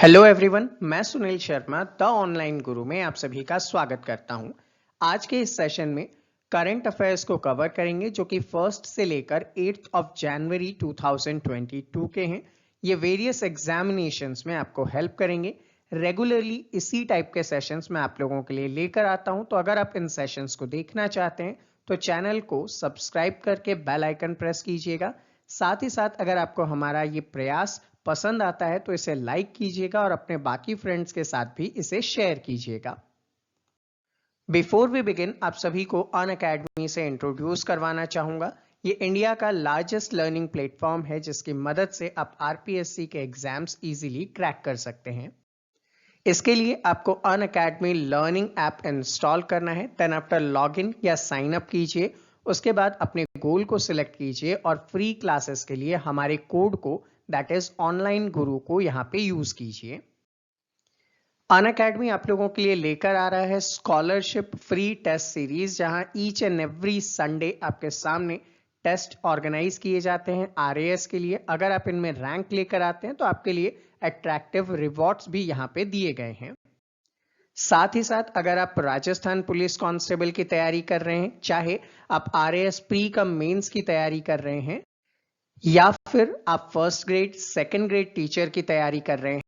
Hello everyone, मैं Sunil Sharma the online गुरु में आप सभी का स्वागत करता हूं। आज के इस सेशन में करंट अफेयर्स को कवर करेंगे जो कि 1 से लेकर 8 जनवरी 2022 के हैं। ये वेरियस एग्जामिनेशंस में आपको हेल्प करेंगे। रेगुलरली इसी टाइप के सेशंस मैं आप लोगों के लिए लेकर आता हूं, तो अगर आप इन सेशंस को देखना चाहते हैं तो चैनल को सब्सक्राइब करके बेल आइकन प्रेस कीजिएगा। साथ ही साथ अगर आपको हमारा ये प्रयास पसंद आता है तो इसे लाइक कीजिएगा और अपने बाकी फ्रेंड्स के साथ भी इसे शेयर कीजिएगा। बिफोर वी बिगिन, आप सभी को अनअकैडमी से इंट्रोड्यूस करवाना चाहूंगा। ये इंडिया का लार्जेस्ट लर्निंग प्लेटफॉर्म है जिसकी मदद से आप आरपीएससी के एग्जाम्स इजीली क्रैक कर सकते हैं। इसके लिए आपको अनअकैडमी लर्निंग ऐप इंस्टॉल करना है। देन आफ्टर लॉगिन या साइन अप कीजिए। उसके बाद अपने गोल को सिलेक्ट कीजिए और फ्री क्लासेस के लिए हमारे कोड को, दैट इज ऑनलाइन गुरु को, यहां पे यूज कीजिए। अनअकैडमी आप लोगों के लिए लेकर आ रहा है स्कॉलरशिप फ्री टेस्ट सीरीज, जहां ईच एंड एवरी संडे आपके सामने टेस्ट ऑर्गेनाइज किए जाते हैं आरएएस के लिए। अगर आप इनमें रैंक लेकर आते हैं तो आपके लिए अट्रैक्टिव रिवॉर्ड्स भी यहां पे दिए गए हैं। साथ ही साथ अगर आप राजस्थान पुलिस कांस्टेबल की तैयारी कर रहे हैं, चाहे आप आरएएस प्री कम मेंस की तैयारी कर रहे हैं, या फिर आप first grade second grade teacher की तैयारी कर रहे हैं,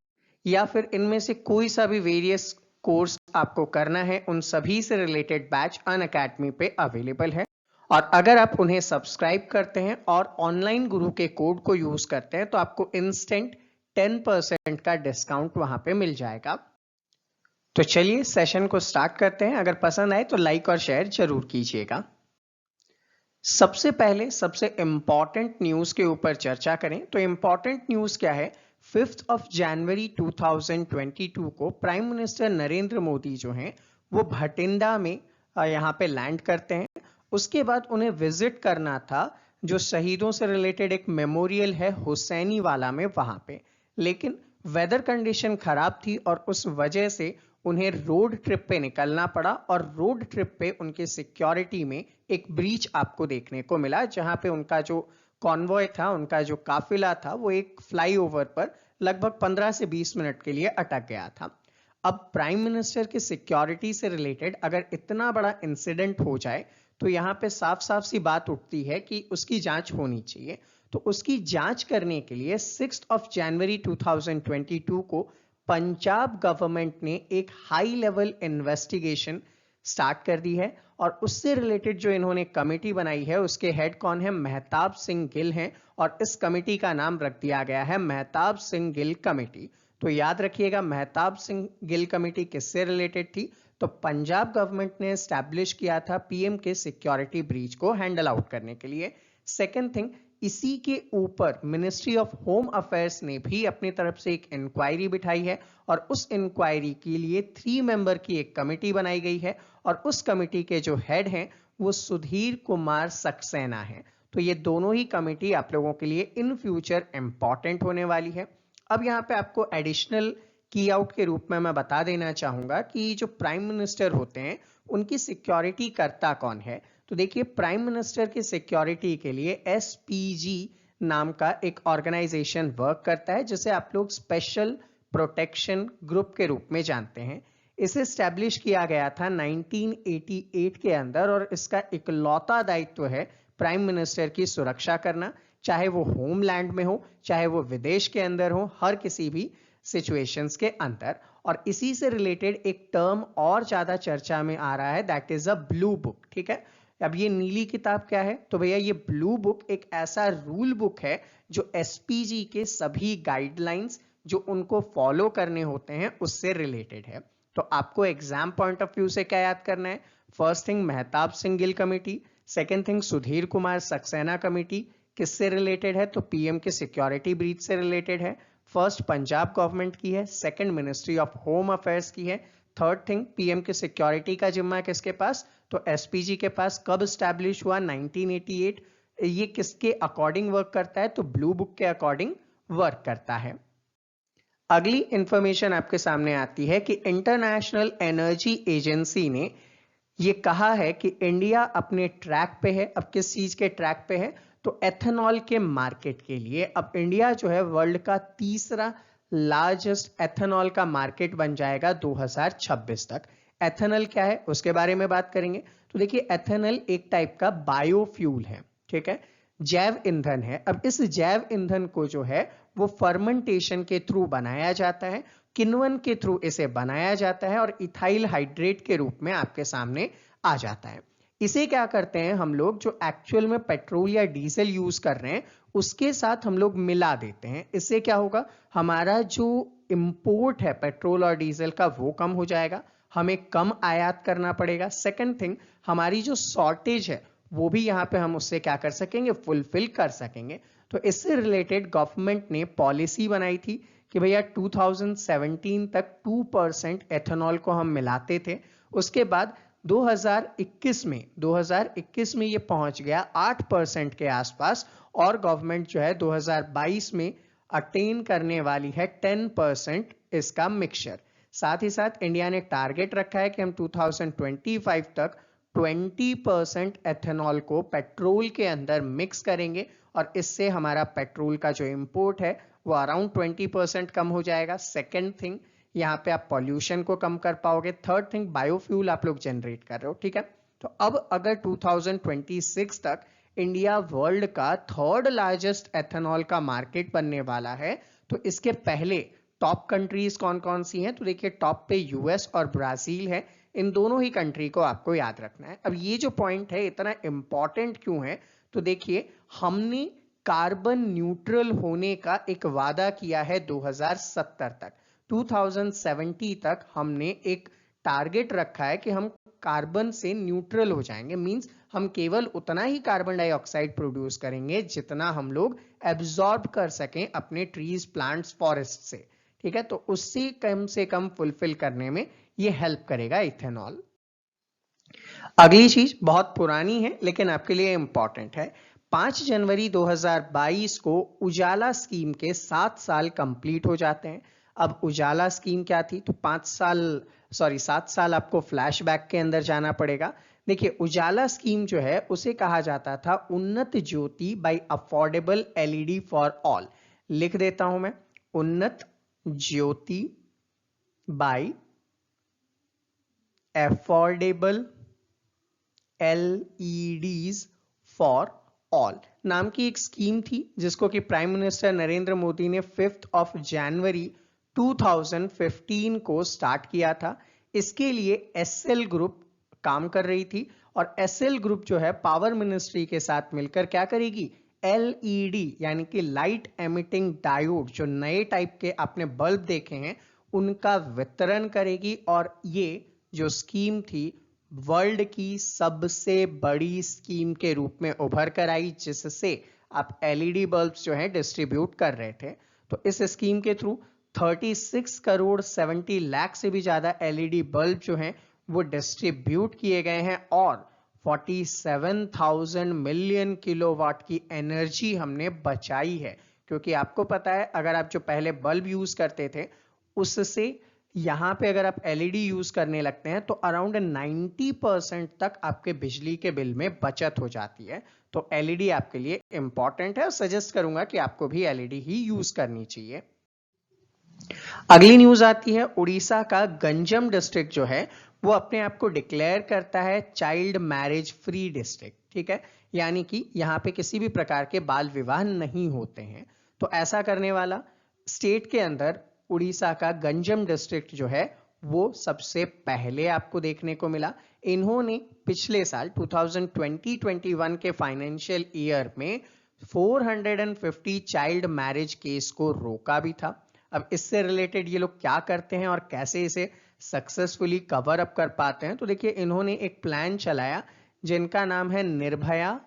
या फिर इनमें से कोई सा भी वेरियस कोर्स आपको करना है, उन सभी से रिलेटेड बैच अनअकैडमी पे अवेलेबल है। और अगर आप उन्हें सब्सक्राइब करते हैं और ऑनलाइन गुरु के कोड को यूज करते हैं तो आपको इंस्टेंट 10% का डिस्काउंट वहां पे मिल जाएगा। तो चलिए सेशन को स्टार्ट करते हैं। अगर पसंद आए तो लाइक और शेयर जरूर कीजिएगा। सबसे पहले सबसे इंपॉर्टेंट न्यूज के ऊपर चर्चा करें तो इंपॉर्टेंट न्यूज क्या है। 5 जनवरी 2022 को प्राइम मिनिस्टर नरेंद्र मोदी जो हैं वो भटिंडा में यहाँ पे लैंड करते हैं। उसके बाद उन्हें विजिट करना था जो शहीदों से रिलेटेड एक मेमोरियल है हुसैनी वाला में, वहां पे। लेकिन वेदर कंडीशन खराब थी और उस वजह से उन्हें रोड ट्रिप पे निकलना पड़ा और रोड ट्रिप पे उनके सिक्योरिटी में एक ब्रीच आपको देखने को मिला, जहां पे उनका जो कॉन्वॉय था, उनका जो काफिला था, वो एक फ्लाईओवर पर लगभग 15 से 20 मिनट के लिए अटक गया था। अब प्राइम मिनिस्टर की सिक्योरिटी से रिलेटेड अगर इतना बड़ा इंसिडेंट हो जाए तो यहां पे साफ साफ सी बात उठती है कि उसकी जांच होनी चाहिए। तो उसकी जांच करने के लिए 6 जनवरी 2022 को पंजाब गवर्नमेंट ने एक हाई लेवल इन्वेस्टिगेशन स्टार्ट कर दी है। और उससे रिलेटेड जो इन्होंने कमेटी बनाई है उसके हेड कौन है, मेहताब सिंह गिल हैं। और इस कमेटी का नाम रख दिया गया है मेहताब सिंह गिल कमेटी। तो याद रखिएगा, मेहताब सिंह गिल कमेटी किससे रिलेटेड थी, तो पंजाब गवर्नमेंट ने स्टैब्लिश किया था पीएम के सिक्योरिटी ब्रीच को हैंडल आउट करने के लिए। सेकेंड थिंग, इसी के ऊपर मिनिस्ट्री ऑफ होम अफेयर्स ने भी अपनी तरफ से एक इंक्वायरी बिठाई है और उस इंक्वायरी के लिए 3 मेंबर की एक कमेटी बनाई गई है और उस कमेटी के जो हेड हैं वो सुधीर कुमार सक्सेना हैं। तो ये दोनों ही कमेटी आप लोगों के लिए इन फ्यूचर इंपॉर्टेंट होने वाली है। अब यहाँ पे आपको एडिशनल की आउट के रूप में मैं बता देना चाहूंगा कि जो प्राइम मिनिस्टर होते हैं उनकी सिक्योरिटी करता कौन है। तो देखिए, प्राइम मिनिस्टर की सिक्योरिटी के लिए एसपीजी नाम का एक ऑर्गेनाइजेशन वर्क करता है, जिसे आप लोग स्पेशल प्रोटेक्शन ग्रुप के रूप में जानते हैं। इसे स्टैब्लिश किया गया था 1988 के अंदर और इसका इकलौता दायित्व है प्राइम मिनिस्टर की सुरक्षा करना, चाहे वो होमलैंड में हो चाहे वो विदेश के अंदर हो, हर किसी भी सिचुएशंस के अंदर। और इसी से रिलेटेड एक टर्म और ज्यादा चर्चा में आ रहा है, that is a blue book. ठीक है, अब ये नीली किताब क्या है, तो भैया ये ब्लू बुक एक ऐसा रूल बुक है जो एसपीजी के सभी गाइडलाइंस जो उनको फॉलो करने होते हैं उससे रिलेटेड है। तो आपको एग्जाम पॉइंट ऑफ व्यू से क्या याद करना है, first thing Mehtab Singh Gill committee, second thing Sudhir Kumar Saxena committee किससे रिलेटेड है, तो पीएम के सिक्योरिटी ब्रीच से रिलेटेड है। फर्स्ट पंजाब गवर्नमेंट की है, second ministry of home affairs की है, थर्ड थिंग पीएम के सिक्योरिटी का जिम्मा है किसके पास, तो एसपीजी के पास। कब स्टैब्लिश हुआ, 1988। ये किसके अकॉर्डिंग वर्क करता है, तो ब्लू बुक के अकॉर्डिंग वर्क करता है। अगली इंफॉर्मेशन आपके सामने आती है कि इंटरनेशनल एनर्जी एजेंसी ने ये कहा है कि इंडिया अपने ट्रैक पे है। अब किस चीज के ट्रैक पे है, तो एथेनॉल के मार्केट के लिए अब इंडिया जो है वर्ल्ड का तीसरा लार्जेस्ट एथेनॉल का मार्केट बन जाएगा 2026 तक। एथेनॉल क्या है उसके बारे में बात करेंगे। तो देखिए एथेनॉल एक टाइप का बायोफ्यूल है, ठीक है, जैव ईंधन है। अब इस जैव ईंधन को जो है वो फर्मेंटेशन के थ्रू बनाया जाता है, किण्वन के थ्रू इसे बनाया जाता है और इथाइल हाइड्रेट के रूप में आपके सामने आ जाता है। इसे क्या करते हैं हम लोग, जो एक्चुअल में पेट्रोल या डीजल यूज कर रहे हैं उसके साथ हम लोग मिला देते हैं। इससे क्या होगा, हमारा जो इंपोर्ट है पेट्रोल और डीजल का वो कम हो जाएगा, हमें कम आयात करना पड़ेगा। सेकंड थिंग, हमारी जो शॉर्टेज है वो भी यहाँ पे हम उससे क्या कर सकेंगे, फुलफिल कर सकेंगे। तो इससे रिलेटेड गवर्नमेंट ने पॉलिसी बनाई थी कि भैया 2017 तक 2% एथेनॉल को हम मिलाते थे। उसके बाद 2021 में ये पहुंच गया 8% के आसपास, और गवर्नमेंट जो है 2022 में अटेन करने वाली है 10% इसका मिक्सचर। साथ ही साथ इंडिया ने टारगेट रखा है कि हम 2025 तक 20% एथेनॉल को पेट्रोल के अंदर मिक्स करेंगे और इससे हमारा पेट्रोल का जो इंपोर्ट है वो अराउंड 20% कम हो जाएगा। सेकेंड थिंग, यहाँ पे आप पॉल्यूशन को कम कर पाओगे। थर्ड थिंग, बायोफ्यूल आप लोग जनरेट कर रहे हो, ठीक है। तो अब अगर 2026 तक इंडिया वर्ल्ड का थर्ड लार्जेस्ट एथेनॉल का मार्केट बनने वाला है, तो इसके पहले टॉप कंट्रीज कौन कौन सी हैं, तो देखिए टॉप पे यूएस और ब्राजील है। इन दोनों ही कंट्री को आपको याद रखना है। अब ये जो पॉइंट है इतना इंपॉर्टेंट क्यों है, तो देखिए हमने कार्बन न्यूट्रल होने का एक वादा किया है 2070 तक। 2070 तक हमने एक टारगेट रखा है कि हम कार्बन से न्यूट्रल हो जाएंगे। मींस हम केवल उतना ही कार्बन डाइऑक्साइड प्रोड्यूस करेंगे जितना हम लोग एब्जॉर्ब कर सकें अपने ट्रीज, प्लांट्स, फॉरेस्ट से, ठीक है। तो उससे कम से कम फुलफिल करने में ये हेल्प करेगा इथेनॉल। अगली चीज बहुत पुरानी है लेकिन आपके लिए इंपॉर्टेंट है। 5 जनवरी 2022 को उजाला स्कीम के 7 साल कंप्लीट हो जाते हैं। अब उजाला स्कीम क्या थी, तो 7 साल आपको फ्लैशबैक के अंदर जाना पड़ेगा। देखिए उजाला स्कीम जो है उसे कहा जाता था Unnat Jyoti by affordable LED for all. लिख देता हूं मैं, Unnat Jyoti by affordable LEDs for all नाम की एक स्कीम थी जिसको कि प्राइम मिनिस्टर नरेंद्र मोदी ने 5 जनवरी 2015 को स्टार्ट किया था। इसके लिए एसएल ग्रुप काम कर रही थी और एसएल ग्रुप जो है पावर मिनिस्ट्री के साथ मिलकर क्या करेगी, एलईडी यानी कि लाइट एमिटिंग डायोड, जो नए टाइप के आपने बल्ब देखे हैं उनका वितरण करेगी। और ये जो स्कीम थी वर्ल्ड की सबसे बड़ी स्कीम के रूप में उभर कर आई, जिससे आप एलईडी बल्ब्स जो है डिस्ट्रीब्यूट कर रहे थे। तो इस स्कीम के थ्रू 36 करोड़ 70 लाख से भी ज्यादा एलईडी बल्ब जो हैं वो डिस्ट्रीब्यूट किए गए हैं और 47,000 मिलियन किलोवाट की एनर्जी हमने बचाई है। क्योंकि आपको पता है अगर आप जो पहले बल्ब यूज करते थे उससे यहां पे अगर आप एलईडी यूज करने लगते हैं तो अराउंड 90% तक आपके बिजली के बिल में बचत हो जाती है। तो एलईडी आपके लिए इंपॉर्टेंट है और सजेस्ट करूंगा कि आपको भी एलईडी ही यूज करनी चाहिए। अगली न्यूज आती है, उड़ीसा का गंजम डिस्ट्रिक्ट जो है वो अपने आप को डिक्लेयर करता है चाइल्ड मैरिज फ्री डिस्ट्रिक्ट, ठीक है। यानी कि यहां पे किसी भी प्रकार के बाल विवाह नहीं होते हैं। तो ऐसा करने वाला स्टेट के अंदर उड़ीसा का गंजम डिस्ट्रिक्ट जो है वो सबसे पहले आपको देखने को मिला। इन्होंने पिछले साल 2020-21 के फाइनेंशियल ईयर में 450 चाइल्ड मैरिज केस को रोका भी था। अब इससे रिलेटेड ये लोग क्या करते हैं और कैसे इसे सक्सेसफुली कवर अप कर पाते हैं, तो देखिए इन्होंने एक प्लान चलाया जिनका नाम है निर्भया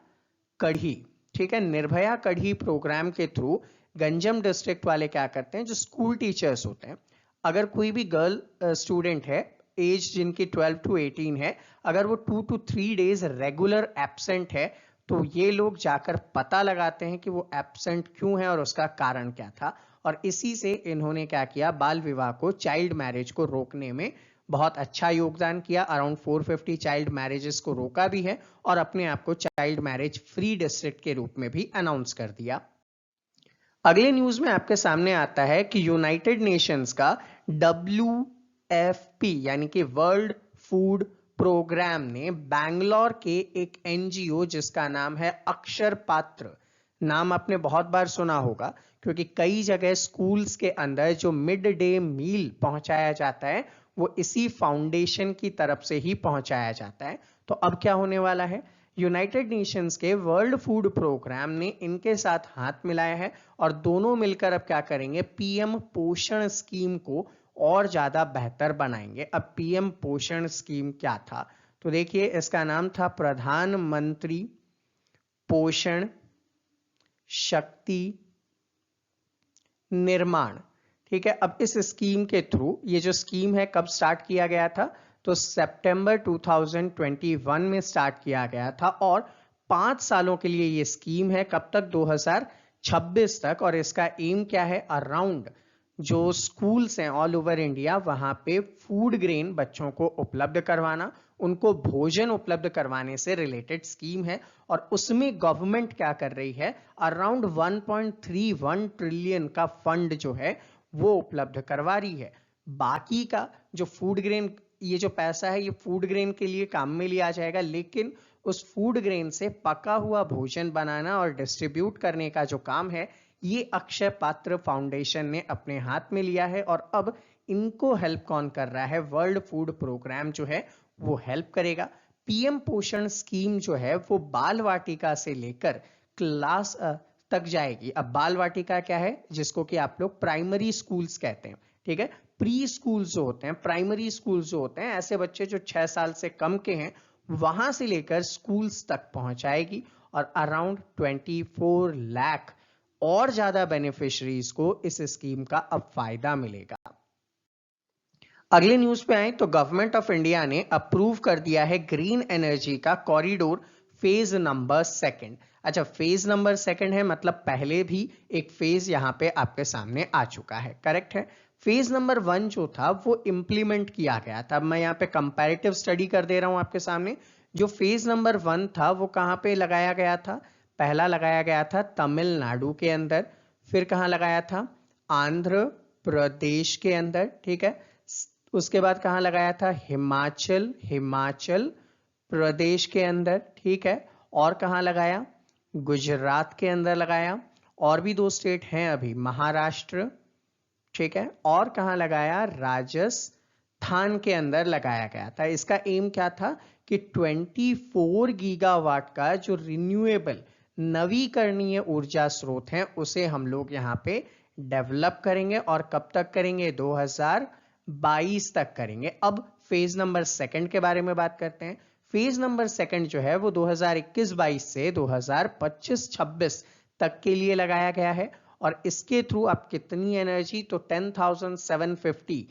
कढ़ी, ठीक है। निर्भया कढ़ी प्रोग्राम के थ्रू गंजम डिस्ट्रिक्ट वाले क्या करते हैं, जो स्कूल टीचर्स होते हैं, अगर कोई भी गर्ल स्टूडेंट है एज जिनकी 12 to 18 है, अगर वो 2 to 3 डेज रेगुलर एब्सेंट है तो ये लोग जाकर पता लगाते हैं कि वो एब्सेंट क्यों है और उसका कारण क्या था। और इसी से इन्होंने क्या किया, बाल विवाह को, चाइल्ड मैरिज को रोकने में बहुत अच्छा योगदान किया। अराउंड 450 चाइल्ड मैरिजेस को रोका भी है और अपने आप को चाइल्ड मैरिज फ्री डिस्ट्रिक्ट के रूप में भी अनाउंस कर दिया। अगले न्यूज में आपके सामने आता है कि यूनाइटेड नेशंस का WFP यानी कि वर्ल्ड फूड प्रोग्राम ने बैंगलोर के एक NGO जिसका नाम है अक्षर पात्र, नाम आपने बहुत बार सुना होगा क्योंकि कई जगह स्कूल्स के अंदर जो मिड डे मील पहुंचाया जाता है वो इसी फाउंडेशन की तरफ से ही पहुंचाया जाता है। तो अब क्या होने वाला है, यूनाइटेड नेशंस के वर्ल्ड फूड प्रोग्राम ने इनके साथ हाथ मिलाया है और दोनों मिलकर अब क्या करेंगे, PM पोषण स्कीम को और ज्यादा बेहतर बनाएंगे। अब PM पोषण स्कीम क्या था, तो देखिए इसका नाम था प्रधानमंत्री पोषण शक्ति निर्माण। ठीक है, अब इस स्कीम के थ्रू, ये जो स्कीम है कब स्टार्ट किया गया था, तो सितंबर 2021 में स्टार्ट किया गया था और 5 सालों के लिए ये स्कीम है, कब तक, 2026 तक। और इसका एम क्या है, अराउंड जो स्कूल्स हैं ऑल ओवर इंडिया वहां पे फूड ग्रेन बच्चों को उपलब्ध करवाना, उनको भोजन उपलब्ध करवाने से रिलेटेड स्कीम है। और उसमें गवर्नमेंट क्या कर रही है, अराउंड 1.31 ट्रिलियन का फंड जो है वो उपलब्ध करवा रही है। बाकी का जो फूड ग्रेन, ये जो पैसा है ये फूड ग्रेन के लिए काम में लिया जाएगा, लेकिन उस फूड ग्रेन से पका हुआ भोजन बनाना और डिस्ट्रीब्यूट करने का जो काम है ये अक्षय पात्र फाउंडेशन ने अपने हाथ में लिया है। और अब इनको हेल्प कौन कर रहा है, वर्ल्ड फूड प्रोग्राम जो है वो हेल्प करेगा। PM पोषण स्कीम जो है वो बाल वाटिका से लेकर क्लास तक जाएगी। अब बाल वाटिका क्या है, जिसको कि आप लोग प्राइमरी स्कूल्स कहते हैं। ठीक है, प्री स्कूल्स जो होते हैं, प्राइमरी स्कूल्स जो होते हैं, ऐसे बच्चे जो 6 साल से कम के हैं वहां से लेकर स्कूल्स तक पहुंचाएगी। और अराउंड 24 लाख और ज्यादा बेनिफिशरीज को इस स्कीम का अब फायदा मिलेगा। अगले न्यूज पे आए तो गवर्नमेंट ऑफ इंडिया ने अप्रूव कर दिया है ग्रीन एनर्जी का कॉरिडोर फेज नंबर 2। अच्छा, फेज नंबर 2 है, मतलब पहले भी एक फेज यहां पे आपके सामने आ चुका है, करेक्ट है। फेज नंबर 1 जो था वो इंप्लीमेंट किया गया था। अब मैं यहाँ पे कंपैरेटिव स्टडी कर दे रहा हूं आपके सामने। जो फेज नंबर 1 था वो कहां पे लगाया गया था, पहला लगाया गया था तमिलनाडु के अंदर, फिर कहां लगाया था, आंध्र प्रदेश के अंदर। ठीक है, उसके बाद कहां लगाया था, हिमाचल प्रदेश के अंदर। ठीक है, और कहां लगाया, गुजरात के अंदर लगाया। और भी 2 स्टेट हैं अभी, महाराष्ट्र। ठीक है, और कहां लगाया, राजस्थान के अंदर लगाया गया था। इसका एम क्या था कि 24 गीगावाट का जो रिन्यूएबल नवीकरणीय ऊर्जा स्रोत है उसे हम लोग यहां पे डेवलप करेंगे। और कब तक करेंगे, 2022 तक करेंगे। अब फेज नंबर 2 के बारे में बात करते हैं। फेज नंबर 2 जो है वो 2021-22 से 2025-26 तक के लिए लगाया गया है। और इसके थ्रू आप कितनी एनर्जी, तो 10,750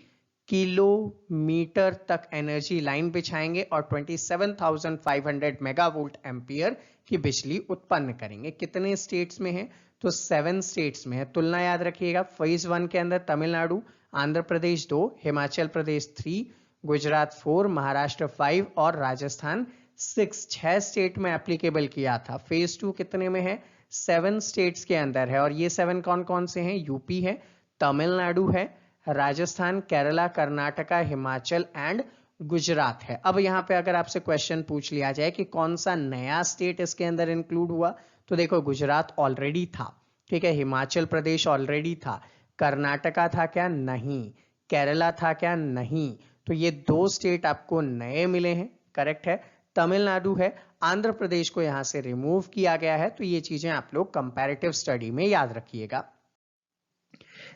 किलोमीटर तक एनर्जी लाइन बिछाएंगे और 27,500 मेगावोल्ट एम्पियर की बिजली उत्पन्न करेंगे। कितने स्टेट्स में है, तो 7 स्टेट्स में है। तुलना याद रखिएगा, फेज 1 के अंदर तमिलनाडु, आंध्र प्रदेश 2, हिमाचल प्रदेश 3, गुजरात 4, महाराष्ट्र 5 और राजस्थान 6 स्टेट में एप्लीकेबल किया था। फेज 2 कितने में है, 7 स्टेट्स के अंदर है। और ये 7 कौन कौन से हैं, यूपी है, तमिलनाडु है, राजस्थान, केरला, कर्नाटका, हिमाचल एंड गुजरात है। अब यहां पे अगर आपसे क्वेश्चन पूछ लिया जाए कि कौन सा नया स्टेट इसके अंदर इंक्लूड हुआ, तो देखो गुजरात ऑलरेडी था। ठीक है, हिमाचल प्रदेश ऑलरेडी था, कर्नाटका था क्या, नहीं, केरला था क्या, नहीं। तो ये 2 स्टेट आपको नए मिले हैं, करेक्ट है। तमिलनाडु है, आंध्र प्रदेश को यहां से रिमूव किया गया है। तो ये चीजें आप लोग कंपैरेटिव स्टडी में याद रखिएगा।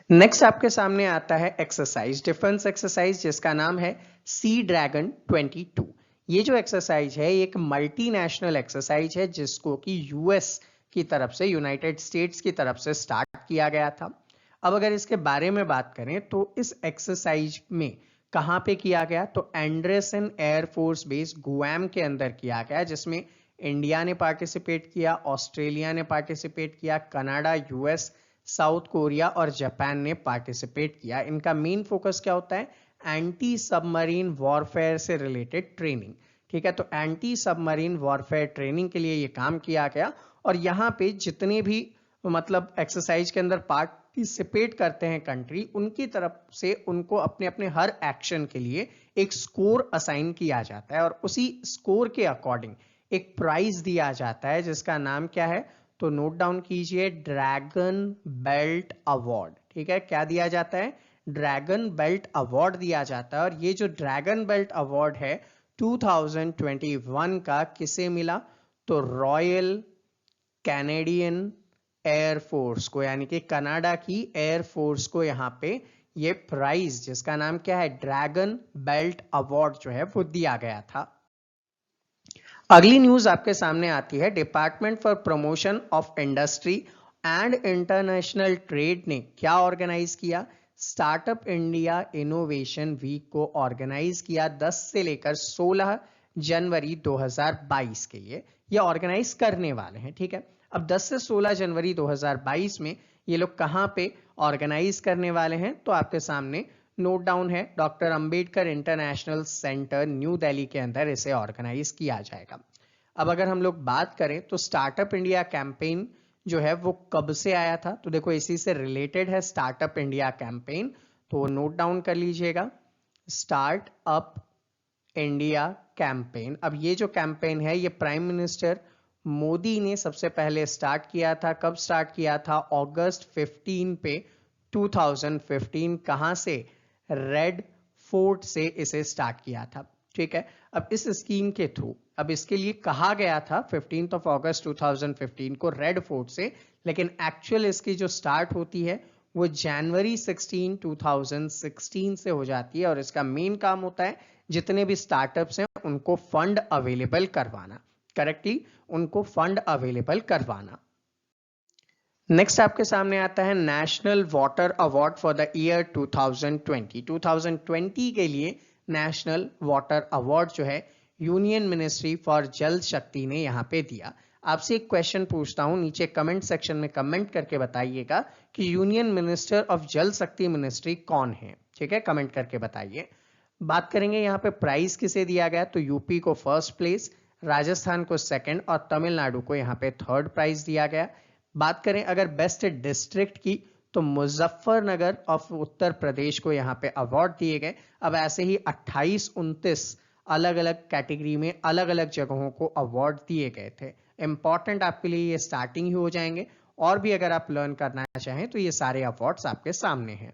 नेक्स्ट आपके सामने आता है एक्सरसाइज, डिफेंस एक्सरसाइज, जिसका नाम है सी ड्रैगन 22। ये जो एक्सरसाइज है एक मल्टीनेशनल एक्सरसाइज है जिसको कि यूएस की तरफ से, यूनाइटेड स्टेट्स की तरफ से स्टार्ट किया गया था। अब अगर इसके बारे में बात करें तो इस एक्सरसाइज में कहां पे किया गया, तो एंडरसन एयरफोर्स बेस गुआम के अंदर किया गया, जिसमें इंडिया ने पार्टिसिपेट किया, ऑस्ट्रेलिया ने पार्टिसिपेट किया, कनाडा, यूएस, साउथ कोरिया और जापान ने पार्टिसिपेट किया। इनका मेन फोकस क्या होता है, एंटी सबमरीन वॉरफेयर से रिलेटेड ट्रेनिंग। ठीक है, तो एंटी सबमरीन वॉरफेयर ट्रेनिंग के लिए ये काम किया गया। और यहाँ पे जितने भी मतलब एक्सरसाइज के अंदर पार्टिसिपेट करते हैं कंट्री, उनकी तरफ से उनको अपने अपने हर एक्शन के लिए एक स्कोर असाइन किया जाता है और उसी स्कोर के अकॉर्डिंग एक प्राइज दिया जाता है जिसका नाम क्या है, तो नोट डाउन कीजिए, ड्रैगन बेल्ट अवार्ड। ठीक है, क्या दिया जाता है, ड्रैगन बेल्ट अवार्ड दिया जाता है। और ये जो ड्रैगन बेल्ट अवार्ड है 2021 का किसे मिला, तो रॉयल कैनेडियन एयरफोर्स को, यानी कि कनाडा की एयरफोर्स को यहाँ पे ये प्राइज जिसका नाम क्या है, ड्रैगन बेल्ट अवार्ड जो है वो दिया गया था। अगली न्यूज आपके सामने आती है, department for promotion of industry and international trade ने क्या ऑर्गेनाइज किया, स्टार्टअप इंडिया इनोवेशन वीक को ऑर्गेनाइज किया 10 से लेकर 16 जनवरी 2022 के लिए ये ऑर्गेनाइज करने वाले हैं। ठीक है, अब 10 से 16 जनवरी 2022 में ये लोग कहां पे ऑर्गेनाइज करने वाले हैं, तो आपके सामने नोट डाउन है, doctor Ambedkar international centre new Delhi के अंदर इसे ऑर्गेनाइज किया जाएगा। अब अगर हम लोग बात करें तो स्टार्टअप इंडिया कैंपेन जो है वो कब से आया था, तो देखो इसी से रिलेटेड है स्टार्टअप इंडिया कैंपेन, तो नोट डाउन कर लीजिएगा, स्टार्ट अप इंडिया कैंपेन। अब ये जो कैंपेन है ये प्राइम मिनिस्टर मोदी ने सबसे पहले स्टार्ट किया था। कब स्टार्ट किया था, अगस्त 15 पे 2015। कहां से, रेड फोर्ट से इसे स्टार्ट किया था। ठीक है, अब इस स्कीम के थ्रू, अब इसके लिए कहा गया था 15 अगस्त 2015 को रेड फोर्ट से, लेकिन एक्चुअल इसकी जो स्टार्ट होती है वो जनवरी 16 2016 से हो जाती है। और इसका मेन काम होता है जितने भी स्टार्टअप्स हैं उनको फंड अवेलेबल करवाना, करेक्टली उनको फंड अवेलेबल करवाना। नेक्स्ट आपके सामने आता है national water award for the year 2020। 2020 के लिए नेशनल वाटर अवार्ड जो है यूनियन मिनिस्ट्री फॉर जल शक्ति ने यहाँ पे दिया। आपसे एक क्वेश्चन पूछता हूं, नीचे कमेंट सेक्शन में कमेंट करके बताइएगा कि यूनियन मिनिस्टर ऑफ जल शक्ति मिनिस्ट्री कौन है। ठीक है, कमेंट करके बताइए। बात करेंगे यहाँ पे प्राइज किसे दिया गया, तो यूपी को फर्स्ट प्लेस, राजस्थान को सेकंड और तमिलनाडु को यहाँ पे थर्ड प्राइज दिया गया। बात करें अगर बेस्ट डिस्ट्रिक्ट की, तो मुजफ्फरनगर ऑफ उत्तर प्रदेश को यहाँ पे अवार्ड दिए गए। अब ऐसे ही 28-29 अलग अलग कैटेगरी में अलग अलग जगहों को अवार्ड दिए गए थे। इंपॉर्टेंट आपके लिए ये स्टार्टिंग ही हो जाएंगे, और भी अगर आप लर्न करना चाहें तो ये सारे अवार्ड्स आपके सामने हैं।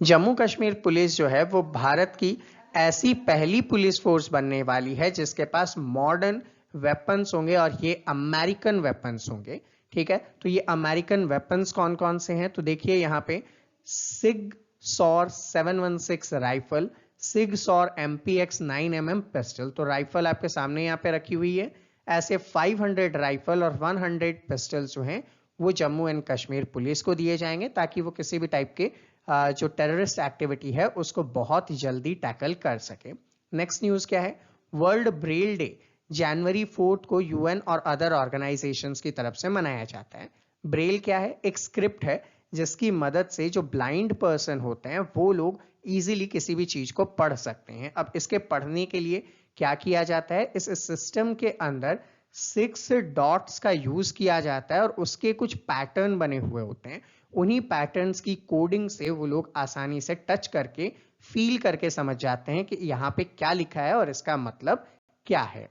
जम्मू कश्मीर पुलिस जो है वो भारत की ऐसी पहली पुलिस फोर्स बनने वाली है जिसके पास मॉडर्न वेपन्स होंगे और ये अमेरिकन वेपन्स होंगे। ठीक है, तो ये अमेरिकन वेपन्स कौन कौन से हैं, तो देखिए यहाँ पे Sig Sauer 716 rifle, Sig Sauer MPX 9mm pistol, तो राइफल आपके सामने यहाँ पे रखी हुई है। ऐसे 500 राइफल और 100 पिस्टल जो हैं वो जम्मू एंड कश्मीर पुलिस को दिए जाएंगे ताकि वो किसी भी टाइप के जो टेररिस्ट एक्टिविटी है उसको बहुत जल्दी टैकल कर सके। नेक्स्ट न्यूज क्या है, वर्ल्ड ब्रेल डे जनवरी 4 को यूएन और अदर ऑर्गेनाइजेशंस की तरफ से मनाया जाता है। ब्रेल क्या है, एक स्क्रिप्ट है जिसकी मदद से जो ब्लाइंड पर्सन होते हैं वो लोग इजीली किसी भी चीज को पढ़ सकते हैं। अब इसके पढ़ने के लिए क्या किया जाता है, इस सिस्टम के अंदर 6 डॉट्स का यूज किया जाता है और उसके कुछ पैटर्न बने हुए होते हैं। उन्हीं पैटर्न्स की कोडिंग से वो लोग आसानी से टच करके फील करके समझ जाते हैं कि यहाँ पे क्या लिखा है और इसका मतलब क्या है।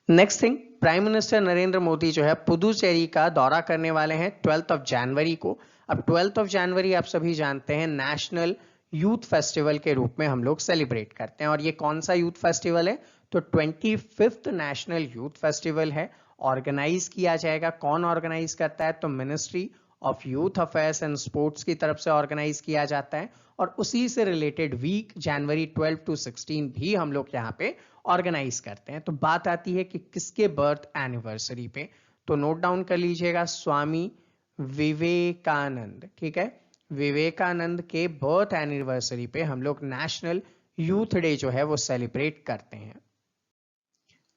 Next thing, prime minister Narendra Modi जो है पुदुचेरी का दौरा करने वाले हैं 12 जनवरी को। अब 12 जनवरी आप सभी जानते हैं नेशनल यूथ फेस्टिवल के रूप में हम लोग सेलिब्रेट करते हैं। और ये कौन सा यूथ फेस्टिवल है, तो 25th नेशनल यूथ फेस्टिवल है। ऑर्गेनाइज किया जाएगा, कौन ऑर्गेनाइज करता है, तो ministry of youth affairs and sports की तरफ से ऑर्गेनाइज किया जाता है। और उसी से रिलेटेड वीक जनवरी 12 to 16 भी हम लोग यहाँ पे ऑर्गेनाइज करते हैं। तो बात आती है कि किसके बर्थ एनिवर्सरी पे, तो नोट डाउन कर लीजिएगा, स्वामी विवेकानंद। ठीक है, विवेकानंद के बर्थ एनिवर्सरी पे हम लोग नेशनल यूथ डे जो है वो सेलिब्रेट करते हैं।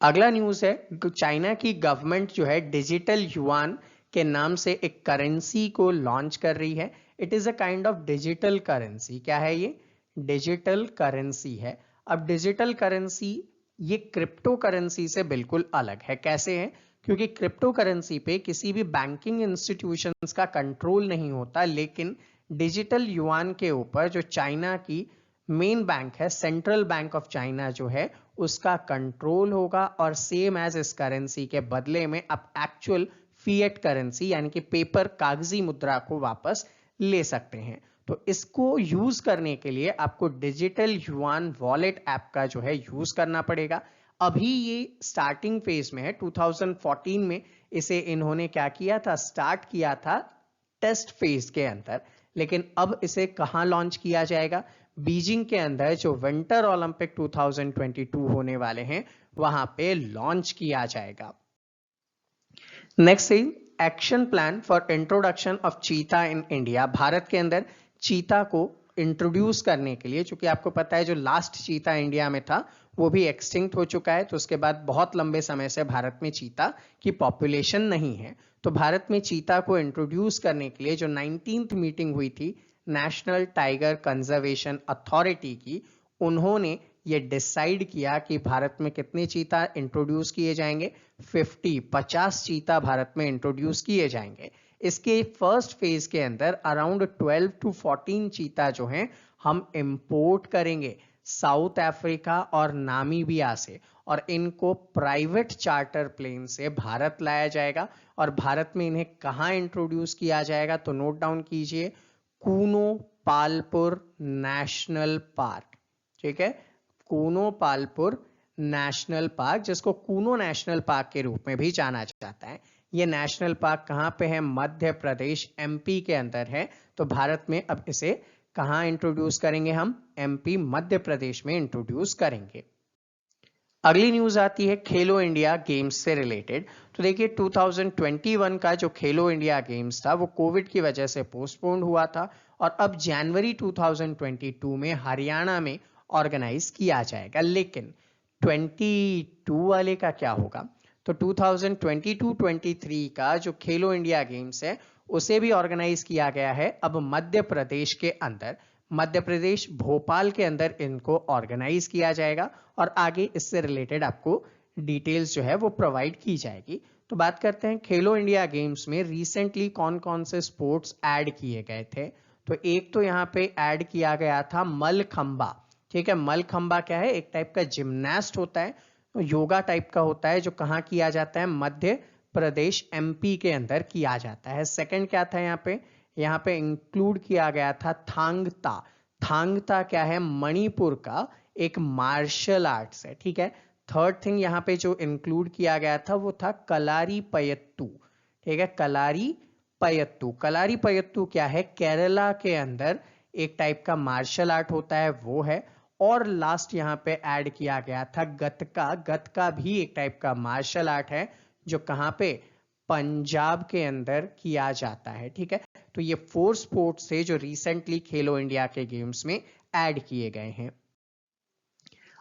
अगला न्यूज है, चाइना की गवर्नमेंट जो है डिजिटल युआन के नाम से एक करेंसी को लॉन्च कर रही है। It is a kind of digital currency. क्या है ये, डिजिटल करेंसी है। अब डिजिटल करेंसी ये क्रिप्टो करेंसी से बिल्कुल अलग है। कैसे है, क्योंकि क्रिप्टो करेंसी पे किसी भी बैंकिंग इंस्टीट्यूशंस का कंट्रोल नहीं होता, लेकिन डिजिटल युआन के ऊपर जो चाइना की मेन बैंक है, सेंट्रल बैंक ऑफ चाइना जो है, उसका कंट्रोल होगा। और सेम एज इस करेंसी के बदले में आप एक्चुअल फिएट करेंसी यानी कि पेपर कागजी मुद्रा को वापस ले सकते हैं। तो इसको यूज करने के लिए आपको डिजिटल युआन वॉलेट ऐप का जो है यूज करना पड़ेगा। अभी ये स्टार्टिंग फेज में है। 2014 में इसे इन्होंने क्या किया था, स्टार्ट किया था टेस्ट फेज के अंदर। लेकिन अब इसे कहां लॉन्च किया जाएगा, बीजिंग के अंदर जो विंटर ओलंपिक 2022 होने वाले हैं वहां पे लॉन्च किया जाएगा। Next is action plan for introduction of चीता इन इंडिया। भारत के अंदर चीता को इंट्रोड्यूस करने के लिए, चूंकि आपको पता है जो लास्ट चीता इंडिया में था वो भी एक्सटिंक्ट हो चुका है, तो उसके बाद बहुत लंबे समय से भारत में चीता की पॉपुलेशन नहीं है। तो भारत में चीता को इंट्रोड्यूस करने के लिए जो 19th मीटिंग हुई थी नेशनल टाइगर कंजर्वेशन अथॉरिटी की, उन्होंने ये डिसाइड किया कि भारत में कितने चीता इंट्रोड्यूस किए जाएंगे, 50 चीता भारत में इंट्रोड्यूस किए जाएंगे। इसके फर्स्ट फेज के अंदर अराउंड 12 to 14 चीता जो हैं हम इंपोर्ट करेंगे साउथ अफ्रीका और नामीबिया से, और इनको प्राइवेट चार्टर प्लेन से भारत लाया जाएगा। और भारत में इन्हें कहां इंट्रोड्यूस किया जाएगा, तो नोट डाउन कीजिए, कूनो पालपुर नेशनल पार्क। ठीक है, कूनो पालपुर नेशनल पार्क, जिसको कूनो नेशनल पार्क के रूप में भी जाना जाता है। ये नेशनल पार्क कहां पे है, मध्य प्रदेश एमपी के अंदर है। तो भारत में अब इसे कहां इंट्रोड्यूस करेंगे, हम एमपी मध्य प्रदेश में इंट्रोड्यूस करेंगे। अगली न्यूज आती है खेलो इंडिया गेम्स से रिलेटेड। तो देखिए 2021 का जो खेलो इंडिया गेम्स था वो कोविड की वजह से पोस्टपोन हुआ था, और अब जनवरी 2022 में हरियाणा में ऑर्गेनाइज किया जाएगा। लेकिन 22 वाले का क्या होगा, तो 2022-23 का जो खेलो इंडिया गेम्स है उसे भी ऑर्गेनाइज किया गया है अब मध्य प्रदेश के अंदर, मध्य प्रदेश भोपाल के अंदर इनको ऑर्गेनाइज किया जाएगा, और आगे इससे रिलेटेड आपको डिटेल्स जो है वो प्रोवाइड की जाएगी। तो बात करते हैं खेलो इंडिया गेम्स में रिसेंटली कौन कौन से स्पोर्ट्स ऐड किए गए थे। तो एक तो यहाँ पे ऐड किया गया था मलखंबा। ठीक है, मलखंबा क्या है, एक टाइप का जिम्नास्ट होता है, योगा टाइप का होता है, जो कहाँ किया जाता है, मध्य प्रदेश एमपी के अंदर किया जाता है। सेकंड क्या था, यहाँ पे इंक्लूड किया गया था थांगता। थांगता क्या है, मणिपुर का एक मार्शल आर्ट्स है। ठीक है, थर्ड थिंग यहाँ पे जो इंक्लूड किया गया था वो था कलारी पयत्तू। ठीक है, कलारी पयत्तू, कलारी पयत्तू क्या है, केरला के अंदर एक टाइप का मार्शल आर्ट होता है, वो है। और लास्ट यहाँ पे ऐड किया गया था गतका। गतका भी एक टाइप का मार्शल आर्ट है, जो कहाँ पे, पंजाब के अंदर किया जाता है। ठीक है, तो ये 4 स्पोर्ट्स थे जो रिसेंटली खेलो इंडिया के गेम्स में ऐड किए गए हैं।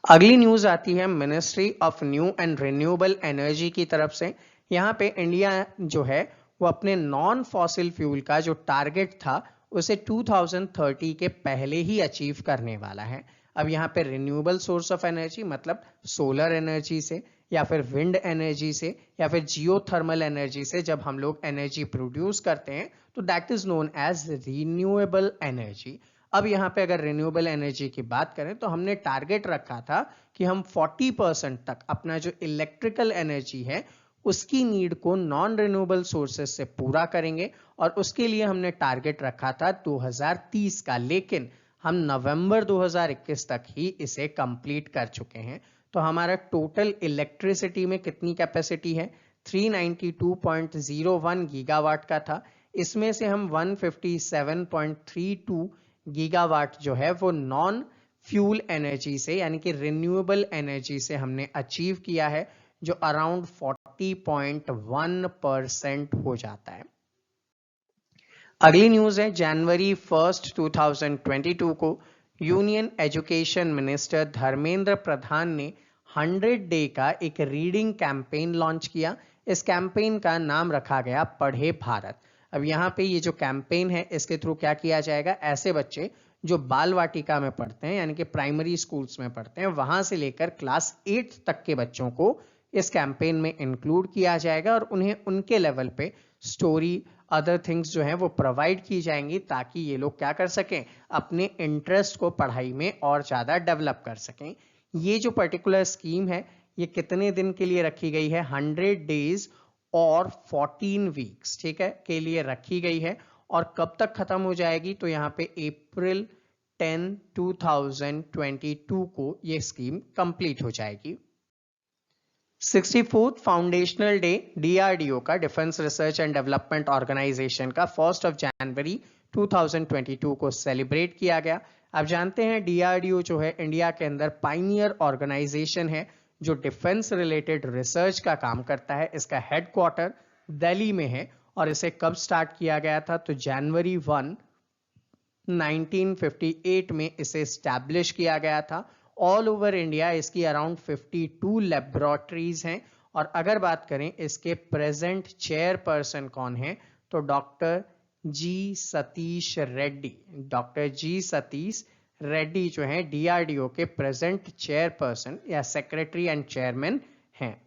अगली न्यूज आती है ministry of new and renewable energy की तरफ से। यहाँ पे इंडिया जो है वो अपने नॉन फॉसिल फ्यूल का जो टारगेट था उसे 2030 के पहले ही अचीव करने वाला है। अब यहाँ पे रिन्यूएबल सोर्स ऑफ एनर्जी मतलब सोलर एनर्जी से, या फिर विंड एनर्जी से, या फिर जियोथर्मल एनर्जी से जब हम लोग एनर्जी प्रोड्यूस करते हैं तो that is known as renewable energy. अब यहाँ पे अगर रिन्यूएबल एनर्जी की बात करें तो हमने टारगेट रखा था कि हम 40% तक अपना जो इलेक्ट्रिकल एनर्जी है उसकी नीड को नॉन रिन्यूएबल सोर्सेस से पूरा करेंगे, और उसके लिए हमने टारगेट रखा था 2030 का। लेकिन हम नवंबर 2021 तक ही इसे कंप्लीट कर चुके हैं। तो हमारा टोटल इलेक्ट्रिसिटी में कितनी कैपेसिटी है, 392.01 गीगावाट का था। इसमें से हम 157.32 गीगावाट जो है वो नॉन फ्यूल एनर्जी से यानी कि रिन्यूएबल एनर्जी से हमने अचीव किया है, जो अराउंड 40.1% हो जाता है। अगली न्यूज है जनवरी 1, 2022 को union education minister Dharmendra Pradhan ने 100 डे का एक रीडिंग कैंपेन लॉन्च किया। इस कैंपेन का नाम रखा गया पढ़े भारत। अब यहाँ पे ये जो कैंपेन है इसके थ्रू क्या किया जाएगा, ऐसे बच्चे जो बाल वाटिका में पढ़ते हैं यानी कि प्राइमरी स्कूल्स में पढ़ते हैं, वहां से लेकर क्लास 8 तक के बच्चों को इस कैंपेन में इंक्लूड किया जाएगा और उन्हें उनके लेवल पे स्टोरी अदर थिंग्स जो हैं वो प्रोवाइड की जाएंगी ताकि ये लोग क्या कर सकें, अपने इंटरेस्ट को पढ़ाई में और ज़्यादा डेवलप कर सकें। ये जो पर्टिकुलर स्कीम है ये कितने दिन के लिए रखी गई है, 100 डेज और 14 वीक्स, ठीक है, के लिए रखी गई है। और कब तक खत्म हो जाएगी, तो यहाँ पे अप्रैल 10, 2022 को ये स्कीम कंप्लीट हो जाएगी। 64th फाउंडेशनल डे डीआरडीओ का, defence research and development organisation का 1 जनवरी 2022 को सेलिब्रेट किया गया। आप जानते हैं डीआरडीओ जो है इंडिया के अंदर पाइनियर ऑर्गेनाइजेशन है जो डिफेंस रिलेटेड रिसर्च का काम करता है। इसका हेडक्वार्टर दिल्ली में है और इसे कब स्टार्ट किया गया था, तो जनवरी 1, 1958 में इसे स्टैब्लिश किया गया था। ऑल ओवर इंडिया इसकी अराउंड 52 लेबोरेटरीज हैं। और अगर बात करें इसके प्रेजेंट चेयरपर्सन कौन है, तो डॉक्टर जी सतीश रेड्डी। डॉक्टर जी सतीश रेड्डी जो है डीआरडीओ के प्रेजेंट चेयरपर्सन या सेक्रेटरी एंड चेयरमैन हैं।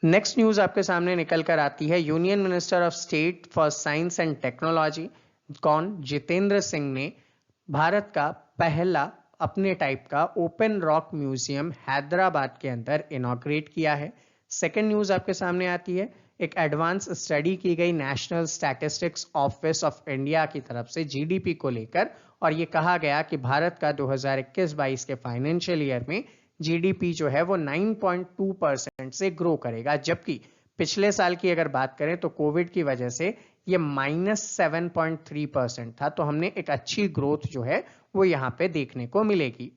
नेक्स्ट न्यूज आपके सामने निकल कर आती है, union minister of state for science and technology कौन, जितेंद्र सिंह ने भारत का पहला अपने टाइप का ओपन रॉक म्यूजियम हैदराबाद के अंदर इनॉग्रेट किया है। सेकेंड न्यूज आपके सामने आती है, एक एडवांस स्टडी की गई national statistics office of India की तरफ से जीडीपी को लेकर, और ये कहा गया कि भारत का 2021-22 के फाइनेंशियल ईयर में जीडीपी जो है वो 9.2% से ग्रो करेगा, जबकि पिछले साल की अगर बात करें तो कोविड की वजह से ये -7.3% था। तो हमने एक अच्छी ग्रोथ जो है वो यहाँ पे देखने को मिलेगी।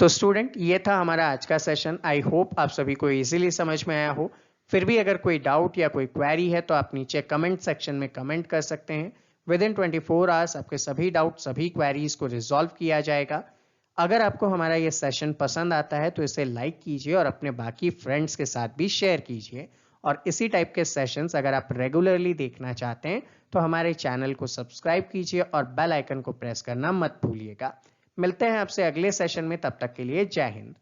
तो स्टूडेंट ये था हमारा आज का सेशन। आई होप आप सभी को इजीली समझ में आया हो। फिर भी अगर कोई डाउट या कोई क्वेरी है तो आप नीचे कमेंट सेक्शन में कमेंट कर सकते हैं। विद इन 24 आवर्स आपके सभी डाउट, सभी क्वेरीज को रिजॉल्व किया जाएगा। अगर आपको हमारा ये सेशन पसंद आता है तो इसे लाइक कीजिए और अपने बाकी फ्रेंड्स के साथ भी शेयर कीजिए। और इसी टाइप के सेशंस अगर आप रेगुलरली देखना चाहते हैं तो हमारे चैनल को सब्सक्राइब कीजिए और बेल आइकन को प्रेस करना मत भूलिएगा। मिलते हैं आपसे अगले सेशन में, तब तक के लिए जय हिंद।